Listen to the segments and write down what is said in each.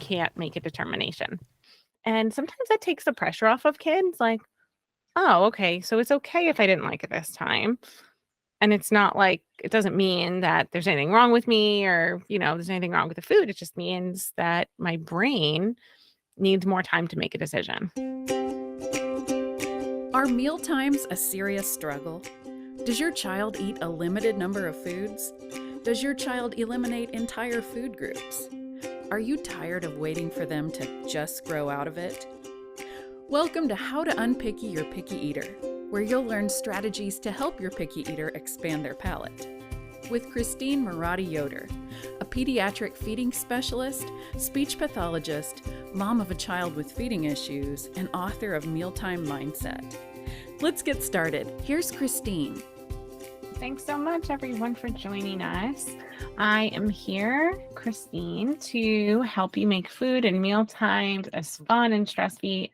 can't make a determination. And sometimes that takes the pressure off of kids. Like, oh, okay, so it's okay if I didn't like it this time. And it's not like, it doesn't mean that there's anything wrong with me or, there's anything wrong with the food. It just means that my brain needs more time to make a decision. Are meal times a serious struggle? Does your child eat a limited number of foods? Does your child eliminate entire food groups? Are you tired of waiting for them to just grow out of it? Welcome to How to Unpicky Your Picky Eater, where you'll learn strategies to help your picky eater expand their palate. With Christine Marotti-Yoder, a pediatric feeding specialist, speech pathologist, mom of a child with feeding issues, and author of Mealtime Mindset. Let's get started. Here's Christine. Thanks so much, everyone, for joining us. I am here, Christine, to help you make food and meal times as fun and stress-free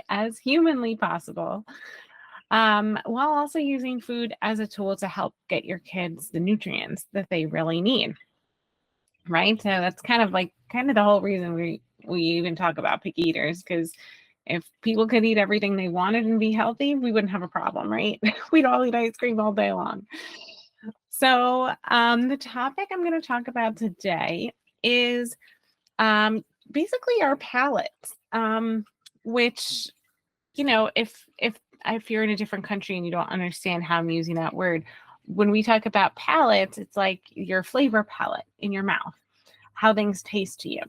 as humanly possible, while also using food as a tool to help get your kids the nutrients that they really need. Right? So that's kind of the whole reason we even talk about picky eaters, because if people could eat everything they wanted and be healthy, we wouldn't have a problem, right? We'd all eat ice cream all day long. So the topic I'm going to talk about today is basically our palates, which, if you're in a different country and you don't understand how I'm using that word, when we talk about palates, it's like your flavor palette in your mouth, how things taste to you.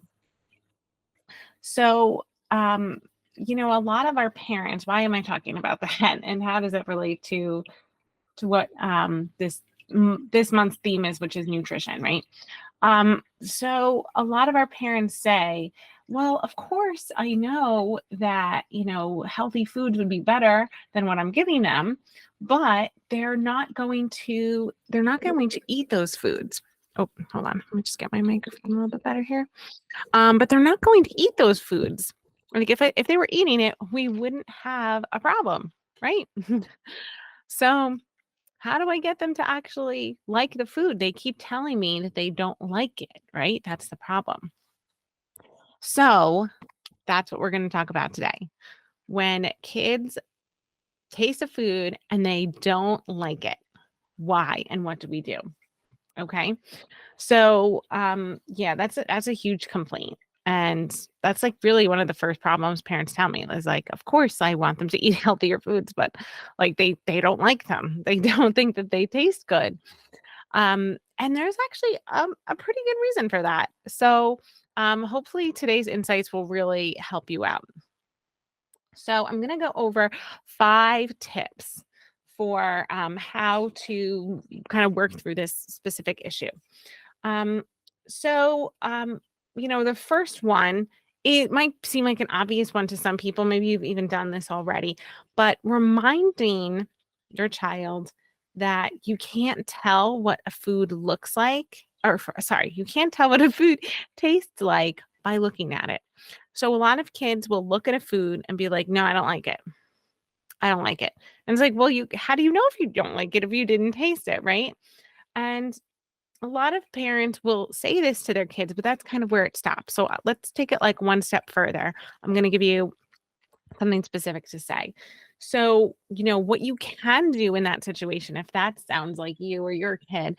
So, a lot of our parents, why am I talking about that? And how does it relate to what this month's theme is, which is nutrition, right? So a lot of our parents say, well, of course, I know that, healthy foods would be better than what I'm giving them, but they're not going to eat those foods. Oh, hold on. Let me just get my microphone a little bit better here. But they're not going to eat those foods. Like if they were eating it, we wouldn't have a problem, right? So how do I get them to actually like the food? They keep telling me that they don't like it, right? That's the problem. So that's what we're going to talk about today. When kids taste a food and they don't like it, why and what do we do? Okay. So that's a huge complaint. And that's really one of the first problems parents tell me is of course I want them to eat healthier foods, but they don't like them. They don't think that they taste good. And there's actually a pretty good reason for that. So hopefully today's insights will really help you out. So I'm going to go over 5 tips for how to kind of work through this specific issue. The first one, it might seem like an obvious one to some people. Maybe you've even done this already, but reminding your child that you can't tell what a food looks like, you can't tell what a food tastes like by looking at it. So a lot of kids will look at a food and be like, no, I don't like it. I don't like it. And it's like, well, how do you know if you don't like it if you didn't taste it, right? And a lot of parents will say this to their kids, but that's kind of where it stops. So let's take it one step further. I'm going to give you something specific to say. So, what you can do in that situation, if that sounds like you or your kid,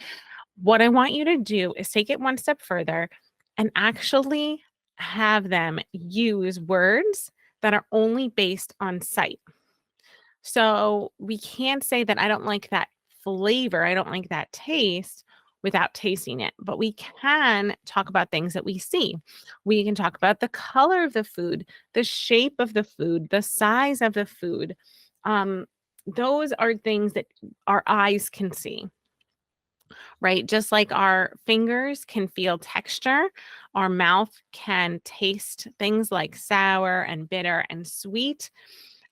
what I want you to do is take it one step further and actually have them use words that are only based on sight. So we can't say that I don't like that flavor, I don't like that taste without tasting it, but we can talk about things that we see. We can talk about the color of the food, the shape of the food, the size of the food. Those are things that our eyes can see, right? Just like our fingers can feel texture, our mouth can taste things like sour and bitter and sweet.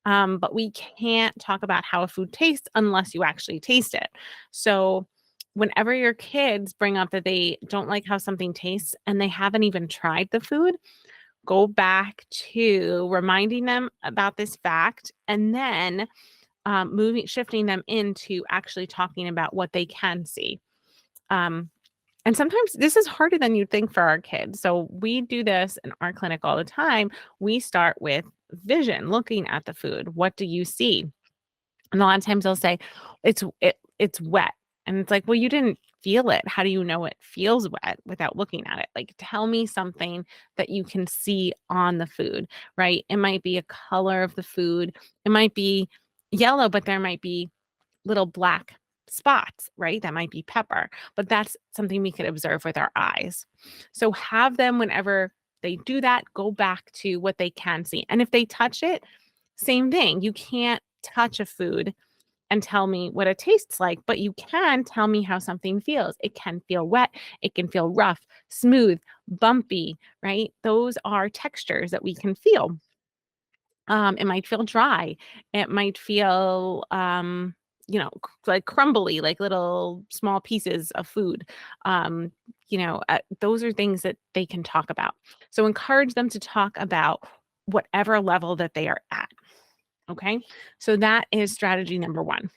But we can't talk about how a food tastes unless you actually taste it. So whenever your kids bring up that they don't like how something tastes and they haven't even tried the food, go back to reminding them about this fact and then shifting them into actually talking about what they can see. And sometimes this is harder than you'd think for our kids. So we do this in our clinic all the time. We start with vision, looking at the food. What do you see? And a lot of times they'll say, it's wet. And it's like, well, you didn't feel it. How do you know it feels wet without looking at it? Like, tell me something that you can see on the food, right? It might be a color of the food. It might be yellow, but there might be little black spots, right? That might be pepper, but that's something we could observe with our eyes. So have them, whenever they do that, go back to what they can see. And if they touch it, same thing. You can't touch a food and tell me what it tastes like, but you can tell me how something feels. It can feel wet, it can feel rough, smooth, bumpy, right? Those are textures that we can feel. It might feel dry. It might feel, like crumbly, like little small pieces of food. Those are things that they can talk about. So encourage them to talk about whatever level that they are at. Okay. So that is strategy number one.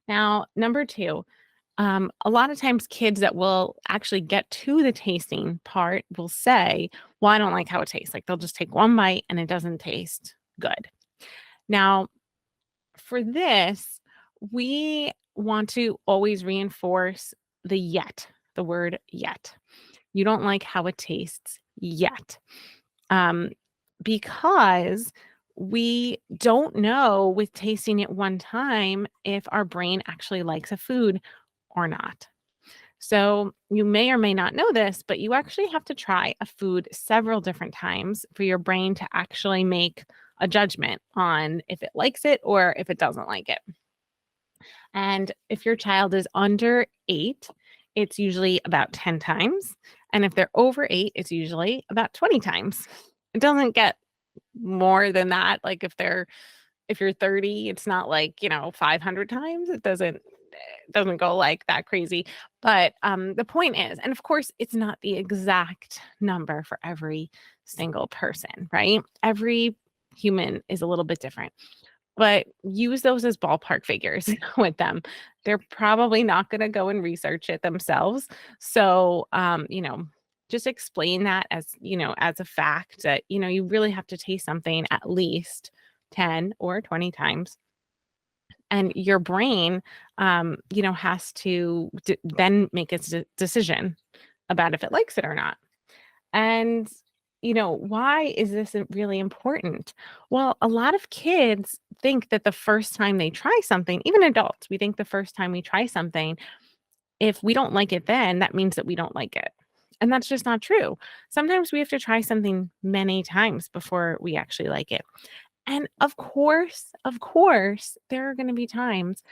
Now, number two, a lot of times kids that will actually get to the tasting part will say, well, I don't like how it tastes. Like they'll just take one bite and it doesn't taste good. Now, for this, we want to always reinforce the word yet. You don't like how it tastes yet. Um, because we don't know with tasting it one time if our brain actually likes a food or not. So, you may or may not know this, but you actually have to try a food several different times for your brain to actually make a judgment on if it likes it or if it doesn't like it. And if your child is under 8, it's usually about 10 times. And if they're over 8, it's usually about 20 times. It doesn't get more than that. Like if you're 30, it's not like, 500 times. It doesn't go like that crazy. But the point is, and of course, it's not the exact number for every single person, right? Every human is a little bit different, but use those as ballpark figures with them. They're probably not going to go and research it themselves. So, just explain that as a fact that, you really have to taste something at least 10 or 20 times. And your brain, has to then make its decision about if it likes it or not. And, why is this really important? Well, a lot of kids think that the first time they try something, even adults, we think the first time we try something, if we don't like it then, that means that we don't like it. And that's just not true. Sometimes we have to try something many times before we actually like it. And of course, there are going to be times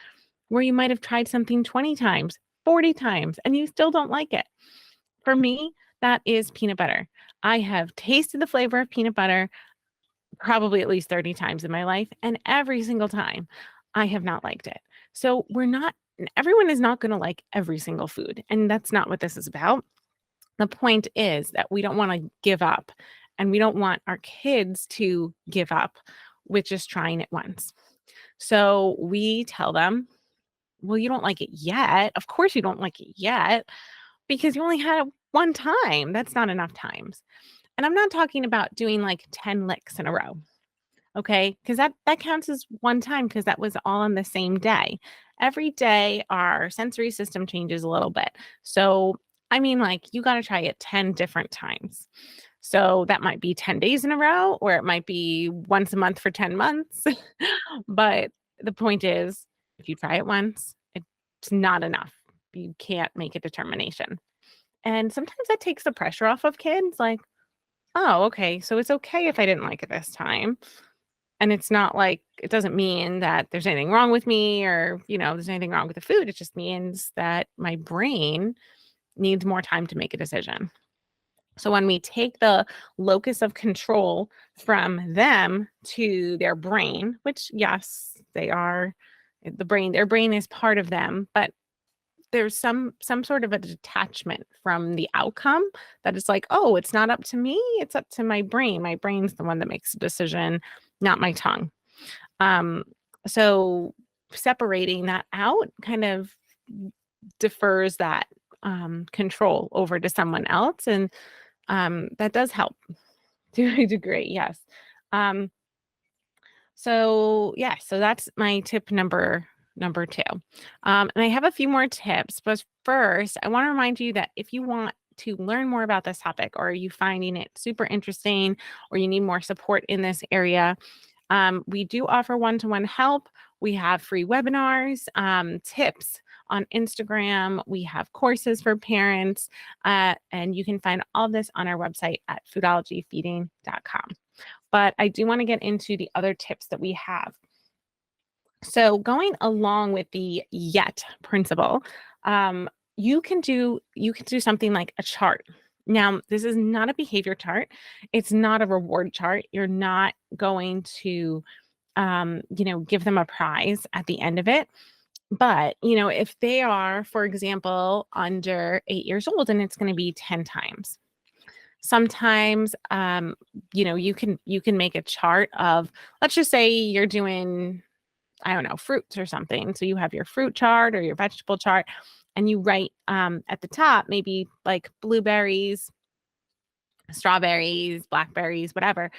where you might have tried something 20 times, 40 times, and you still don't like it. For me, that is peanut butter. I have tasted the flavor of peanut butter probably at least 30 times in my life, and every single time I have not liked it. So everyone is not going to like every single food, and that's not what this is about. The point is that we don't want to give up, and we don't want our kids to give up with just trying it once. So we tell them, well, you don't like it yet. Of course, you don't like it yet because you only had it one time. That's not enough times. And I'm not talking about doing like 10 licks in a row. Okay? Because that counts as one time because that was all on the same day. Every day our sensory system changes a little bit. So, I mean, like you got to try it 10 different times. So that might be 10 days in a row, or it might be once a month for 10 months. But the point is, if you try it once, it's not enough. You can't make a determination. And sometimes that takes the pressure off of kids. Like, oh, okay, so it's okay if I didn't like it this time. And it's not like it doesn't mean that there's anything wrong with me or, there's anything wrong with the food. It just means that my brain needs more time to make a decision. So when we take the locus of control from them to their brain, which yes, their brain is part of them, but there's some sort of a detachment from the outcome that is like, oh, it's not up to me, it's up to my brain. My brain's the one that makes the decision, not my tongue. So separating that out kind of defers that control over to someone else. And that does help to a degree. Yes. Um, so that's my tip number two. And I have a few more tips, but first, I want to remind you that if you want to learn more about this topic, or are you finding it super interesting, or you need more support in this area, we do offer one-to-one help. We have free webinars, tips on Instagram. We have courses for parents, and you can find all this on our website at foodologyfeeding.com. But I do want to get into the other tips that we have. So going along with the yet principle, you can do something like a chart. Now, this is not a behavior chart. It's not a reward chart. You're not going to, give them a prize at the end of it. But, if they are, for example, under 8 years old, and it's going to be 10 times. Sometimes, you can make a chart of, let's just say you're doing, I don't know, fruits or something. So you have your fruit chart or your vegetable chart, and you write at the top, maybe like blueberries, strawberries, blackberries, whatever.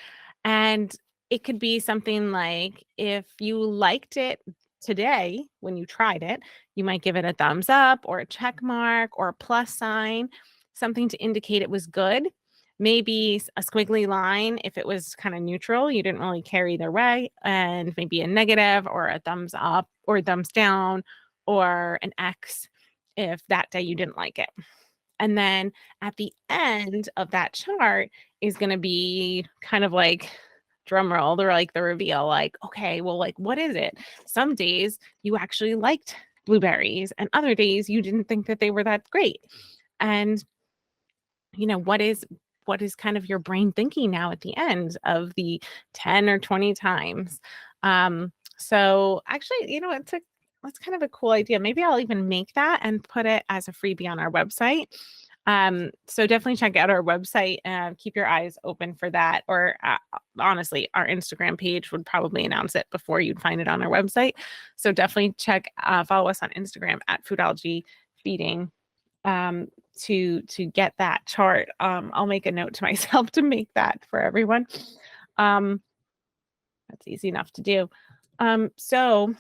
And it could be something like, if you liked it today when you tried it, you might give it a thumbs up or a check mark or a plus sign, something to indicate it was good. Maybe a squiggly line if it was kind of neutral, you didn't really care either way, and maybe a negative or a thumbs up or a thumbs down or an X if that day you didn't like it. And then at the end of that chart is going to be kind of like drum roll, or like the reveal, like, okay, well, like, what is it? Some days you actually liked blueberries, and other days you didn't think that they were that great. And what is kind of your brain thinking now at the end of the 10 or 20 times? So actually, that's kind of a cool idea. Maybe I'll even make that and put it as a freebie on our website. So definitely check out our website and keep your eyes open for that. Or honestly, our Instagram page would probably announce it before you'd find it on our website. So definitely follow us on Instagram at Foodology Feeding to get that chart. I'll make a note to myself to make that for everyone. That's easy enough to do. So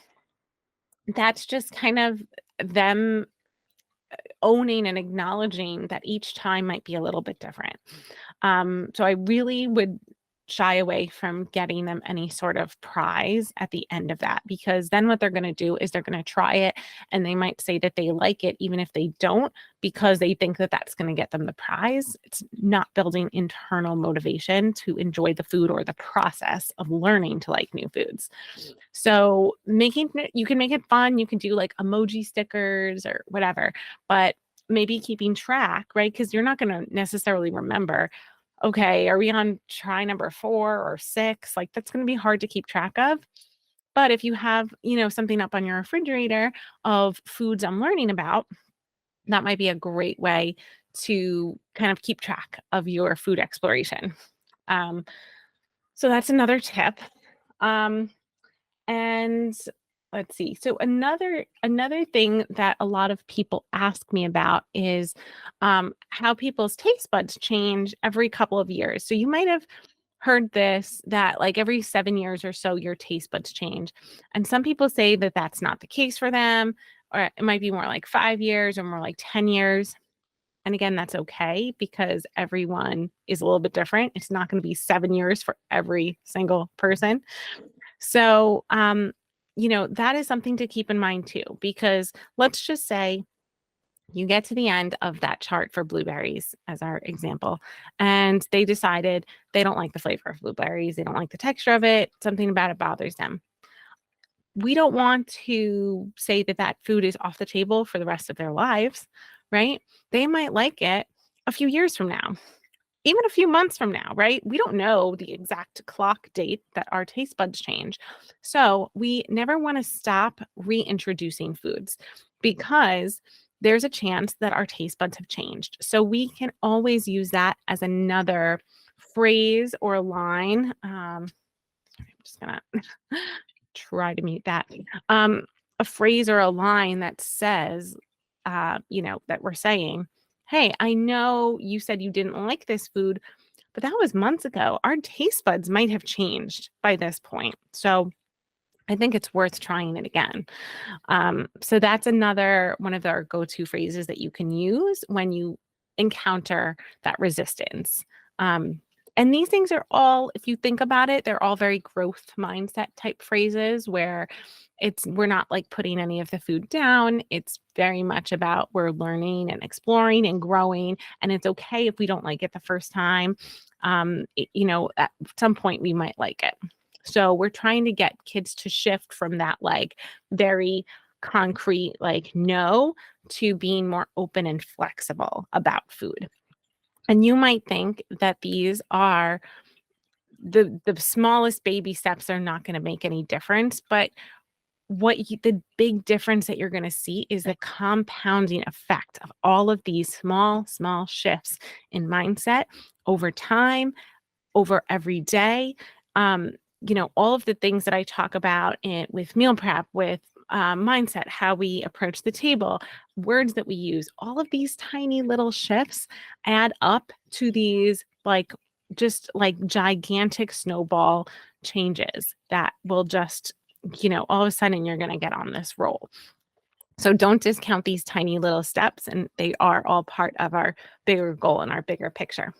that's just kind of them owning and acknowledging that each time might be a little bit different. So I really would shy away from getting them any sort of prize at the end of that, because then what they're going to do is they're going to try it, and they might say that they like it even if they don't, because they think that that's going to get them the prize. It's not building internal motivation to enjoy the food or the process of learning to like new foods. So you can make it fun. You can do like emoji stickers or whatever, but maybe keeping track, right? Because you're not going to necessarily remember, okay, are we on try number 4 or 6? Like, that's going to be hard to keep track of. But if you have, something up on your refrigerator of foods I'm learning about, that might be a great way to kind of keep track of your food exploration. So that's another tip. And let's see. So another thing that a lot of people ask me about is how people's taste buds change every couple of years. So you might have heard this, that like every 7 years or so your taste buds change. And some people say that that's not the case for them, or it might be more like 5 years or more like 10 years. And again, that's okay, because everyone is a little bit different. It's not going to be 7 years for every single person. So, that is something to keep in mind too, because let's just say you get to the end of that chart for blueberries, as our example, and they decided they don't like the flavor of blueberries. They don't like the texture of it. Something about it bothers them. We don't want to say that that food is off the table for the rest of their lives, right? They might like it a few years from now, even a few months from now, right? We don't know the exact clock date that our taste buds change. So we never want to stop reintroducing foods, because there's a chance that our taste buds have changed. So we can always use that as another phrase or line. I'm just going to try to mute that. A phrase or a line that says, that we're saying, hey, I know you said you didn't like this food, but that was months ago. Our taste buds might have changed by this point. So I think it's worth trying it again. So that's another one of our go-to phrases that you can use when you encounter that resistance. Um, and these things are all, if you think about it, they're all very growth mindset type phrases where we're not like putting any of the food down. It's very much about we're learning and exploring and growing. And it's okay if we don't like it the first time. At some point we might like it. So we're trying to get kids to shift from that like very concrete, like no, to being more open and flexible about food. And you might think that these are the smallest baby steps are not going to make any difference, but the big difference that you're going to see is the compounding effect of all of these small shifts in mindset over time, over every day. All of the things that I talk about with meal prep, with mindset, how we approach the table, words that we use, all of these tiny little shifts add up to these just like gigantic snowball changes that will just, all of a sudden you're going to get on this roll. So don't discount these tiny little steps, and they are all part of our bigger goal and our bigger picture.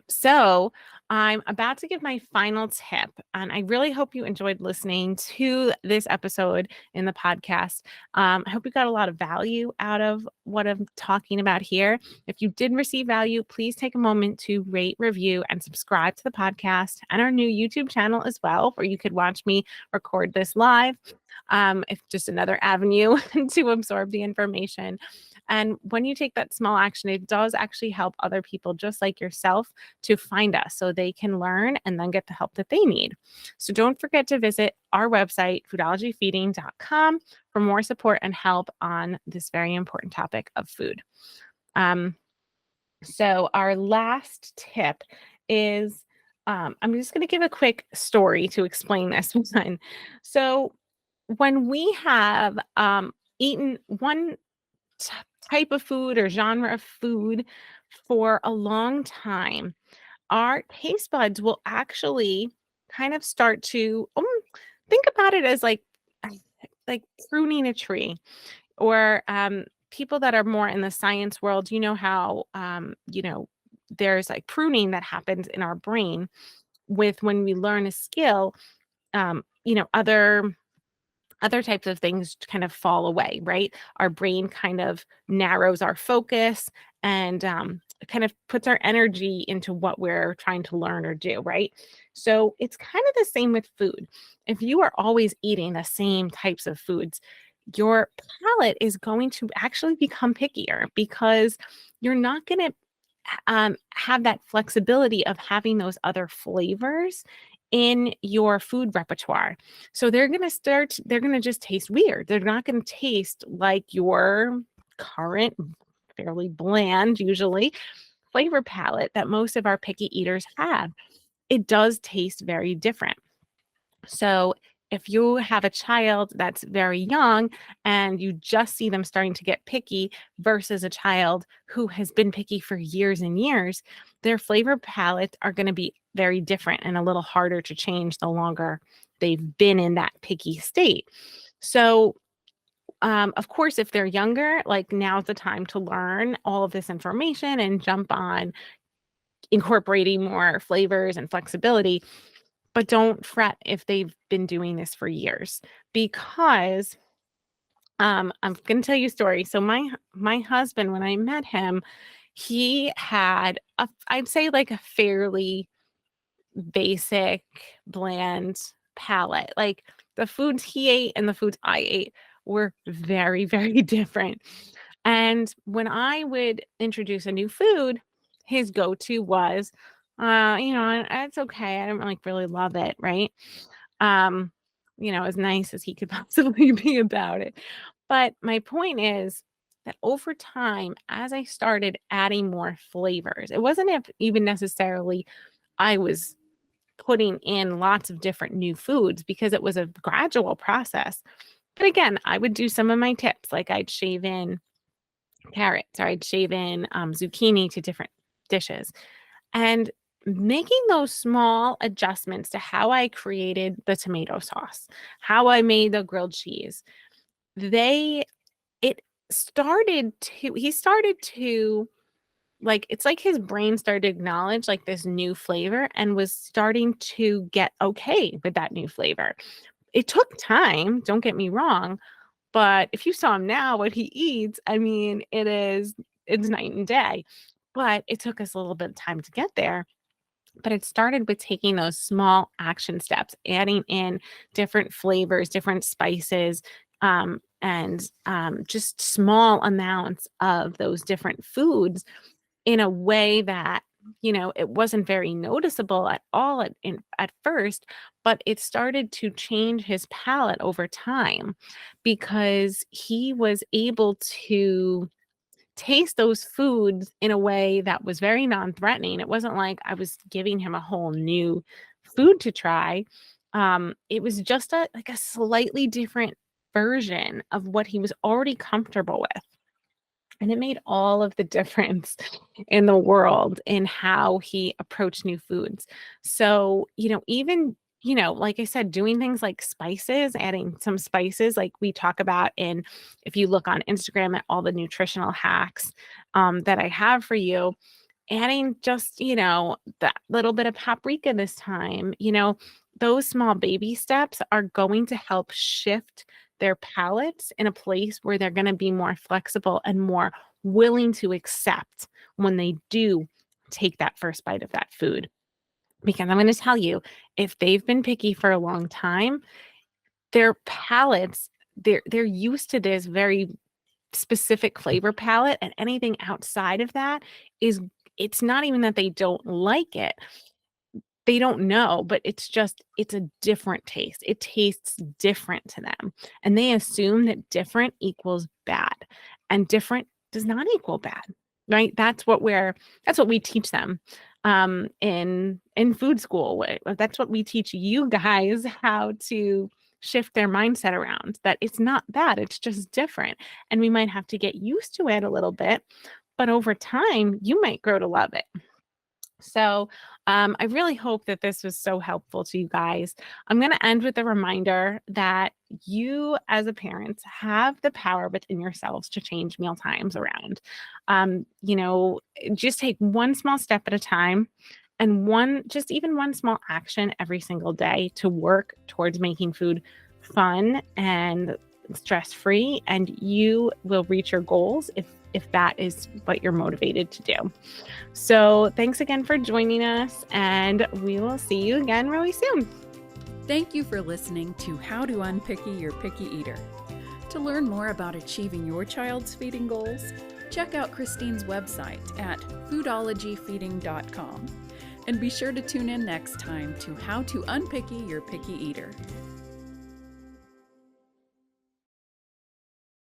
So I'm about to give my final tip, and I really hope you enjoyed listening to this episode in the podcast. I hope you got a lot of value out of what I'm talking about here. If you did receive value, please take a moment to rate, review, and subscribe to the podcast and our new YouTube channel as well, where you could watch me record this live. It's just another avenue to absorb the information. And when you take that small action, it does actually help other people just like yourself to find us so they can learn and then get the help that they need. So don't forget to visit our website, foodologyfeeding.com, for more support and help on this very important topic of food. So our last tip is, I'm just going to give a quick story to explain this one. So when we have eaten one type of food or genre of food for a long time, our taste buds will actually kind of start to think about it as like pruning a tree, or people that are more in the science world, how there's like pruning that happens in our brain with when we learn a skill. Other types of things kind of fall away, right? Our brain kind of narrows our focus and kind of puts our energy into what we're trying to learn or do, right? So it's kind of the same with food. If you are always eating the same types of foods, your palate is going to actually become pickier because you're not going to have that flexibility of having those other flavors in your food repertoire. So they're going to just taste weird. They're not going to taste like your current, fairly bland, usually, flavor palette that most of our picky eaters have. It does taste very different. So if you have a child that's very young and you just see them starting to get picky versus a child who has been picky for years and years, their flavor palettes are going to be very different and a little harder to change the longer they've been in that picky state. So, of course, if they're younger, like now's the time to learn all of this information and jump on incorporating more flavors and flexibility. But don't fret if they've been doing this for years, because I'm going to tell you a story. So my husband, when I met him, he had I'd say like a fairly basic, bland palate. Like the foods he ate and the foods I ate were very, very different. And when I would introduce a new food, his go-to was, it's okay. I don't like really love it, right? Um, as nice as he could possibly be about it. But my point is that over time, as I started adding more flavors, it wasn't even necessarily I was putting in lots of different new foods, because it was a gradual process. But again, I would do some of my tips, like I'd shave in carrots or I'd shave in zucchini to different dishes. And making those small adjustments to how I created the tomato sauce, how I made the grilled cheese, they it he started to like it's like his brain started to acknowledge like this new flavor and was starting to get okay with that new flavor. It took time, don't get me wrong, but if you saw him now, what he eats, I mean, it's night and day. But it took us a little bit of time to get there. But it started with taking those small action steps, adding in different flavors, different spices, and just small amounts of those different foods in a way that it wasn't very noticeable at all at first, but it started to change his palate over time because he was able to taste those foods in a way that was very non-threatening. It wasn't like I was giving him a whole new food to try. It was just a slightly different version of what he was already comfortable with. And it made all of the difference in the world in how he approached new foods. So, even, like I said, doing things like spices, adding some spices, like we talk about if you look on Instagram at all the nutritional hacks that I have for you, adding just, that little bit of paprika this time, those small baby steps are going to help shift their palates in a place where they're going to be more flexible and more willing to accept when they do take that first bite of that food. Because I'm going to tell you, if they've been picky for a long time, their palates, they're used to this very specific flavor palette, and anything outside of that is it's not even that they don't like it. They don't know, but it's a different taste. It tastes different to them, and they assume that different equals bad, and different does not equal bad, right? That's what we teach them, in food school. That's what we teach you guys, how to shift their mindset around, that it's not bad, it's just different, and we might have to get used to it a little bit, but over time, you might grow to love it. So, I really hope that this was so helpful to you guys. I'm going to end with a reminder that you, as a parent, have the power within yourselves to change meal times around. Just take one small step at a time and even one small action every single day to work towards making food fun and stress free. And you will reach your goals if that is what you're motivated to do. So thanks again for joining us, and we will see you again really soon. Thank you for listening to How to Unpicky Your Picky Eater. To learn more about achieving your child's feeding goals, check out Christine's website at foodologyfeeding.com. And be sure to tune in next time to How to Unpicky Your Picky Eater.